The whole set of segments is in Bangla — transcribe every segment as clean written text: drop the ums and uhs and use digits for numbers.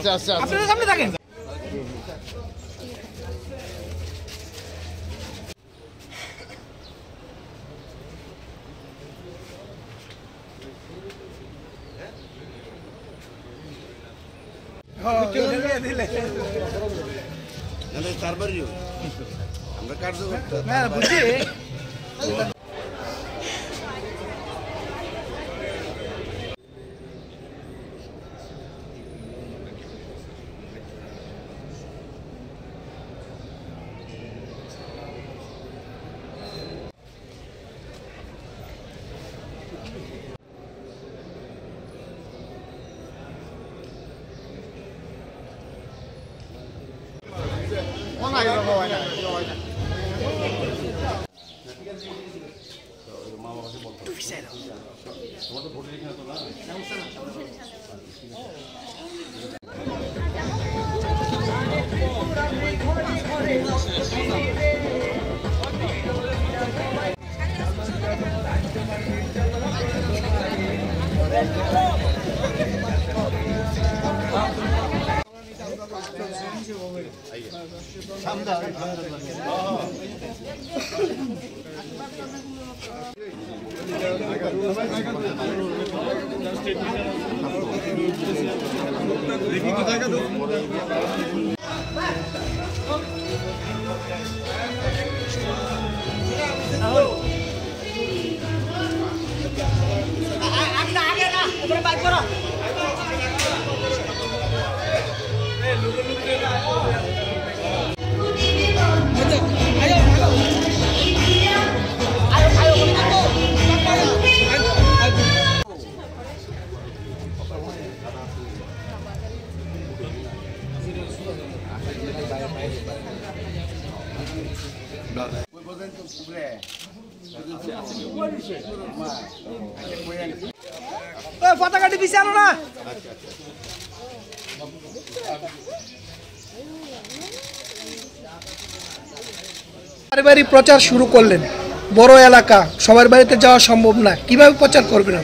আপনারা সামনে থাকেন। পতাকাটি পিছিয়ে আনো না। বাড়ি প্রচার শুরু করলেন, বড় এলাকা, সবার বাড়িতে যাওয়া সম্ভব না, কিভাবে প্রচার করবেন?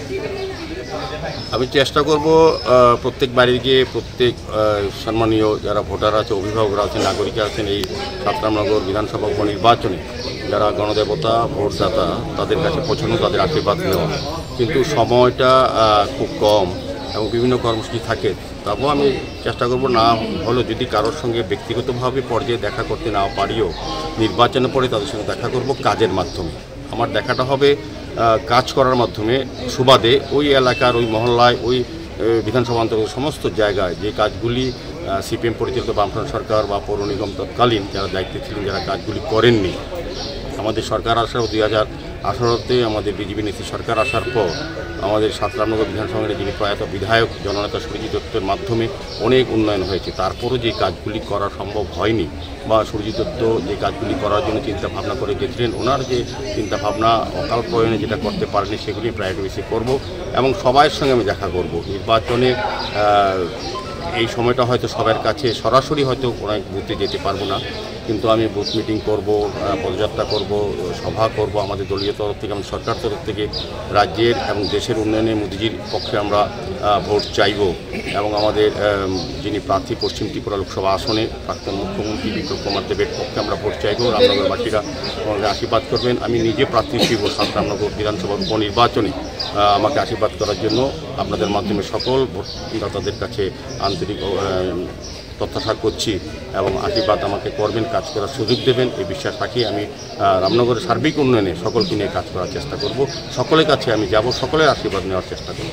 আমি চেষ্টা করব প্রত্যেক বাড়ি গিয়ে প্রত্যেক সম্মানীয় যারা ভোটার আছে, অভিভাবকরা আছেন, নাগরিক আছেন, এই সাতরামনগর বিধানসভা উপনির্বাচনে যারা গণদেবতা ভোটদাতা তাদের কাছে পৌঁছানো, তাদের আশীর্বাদ নেওয়া। কিন্তু সময়টা খুব কম এবং বিভিন্ন কর্মসূচি থাকে, তারপর আমি চেষ্টা করব না হলেও যদি কারোর সঙ্গে ব্যক্তিগতভাবে পর্যায়ে দেখা করতে না পারিও নির্বাচনের পরে তাদের সঙ্গে দেখা করব কাজের মাধ্যমে। আমার দেখাটা হবে কাজ করার মাধ্যমে, সুবাদে ওই এলাকার, ওই মহল্লায়, ওই বিধানসভা অন্তর্গত সমস্ত জায়গায় যে কাজগুলি সিপিএম পরিচালিত বামফ্রন্ট সরকার বা পৌর নিগম তৎকালীন যারা দায়িত্বে ছিলেন, যারা কাজগুলি করেননি, আমাদের সরকার আসার 2018-তে আমাদের বিজেপি নেত্রী সরকার আসার পর আমাদের সাতরামনগর বিধানসভার যিনি প্রয়াত বিধায়ক জননেতা সুরজিৎ দত্তের মাধ্যমে অনেক উন্নয়ন হয়েছে। তারপরও যে কাজগুলি করা সম্ভব হয়নি বা সুরজিৎ দত্ত যে কাজগুলি করার জন্য চিন্তাভাবনা করে গেছিলেন, ওনার যে চিন্তাভাবনা অকাল প্রয়োজনে যেটা করতে পারেনি সেগুলি প্রায়োরিটি বেশি করব এবং সবার সঙ্গে আমি দেখা করব। নির্বাচনে এই সময়টা হয়তো সবার কাছে সরাসরি হয়তো অনেক বুথে যেতে পারবো না, কিন্তু আমি বুথ মিটিং করব, পদযাত্রা করব, সভা করব। আমাদের দলীয় তরফ থেকে, আমাদের সরকার তরফ থেকে রাজ্যের এবং দেশের উন্নয়নে মোদিজির পক্ষে আমরা ভোট চাইব এবং আমাদের যিনি প্রার্থী পশ্চিম ত্রিপুরা লোকসভা আসনে প্রাক্তন মুখ্যমন্ত্রী বিপ্লব কুমার দেবের পক্ষে আমরা ভোট চাইব। রামনগরবাসীরা আমাদের আশীর্বাদ করবেন। আমি নিজে প্রার্থী ছিল সাতরামনগর বিধানসভার উপনির্বাচনে, আমাকে আশীর্বাদ করার জন্য আপনাদের মাধ্যমে সকল ভোটদাতাদের কাছে আন্তরিক প্রত্যাশা করছি এবং আশীর্বাদ আমাকে করবেন, কাজ করার সুযোগ দেবেন, এই বিশ্বাস রাখি আমি রামনগরের সার্বিক উন্নয়নে সকলকে নিয়ে কাজ করার চেষ্টা করব। সকলের কাছে আমি যাব, সকলের আশীর্বাদ নেওয়ার চেষ্টা করব।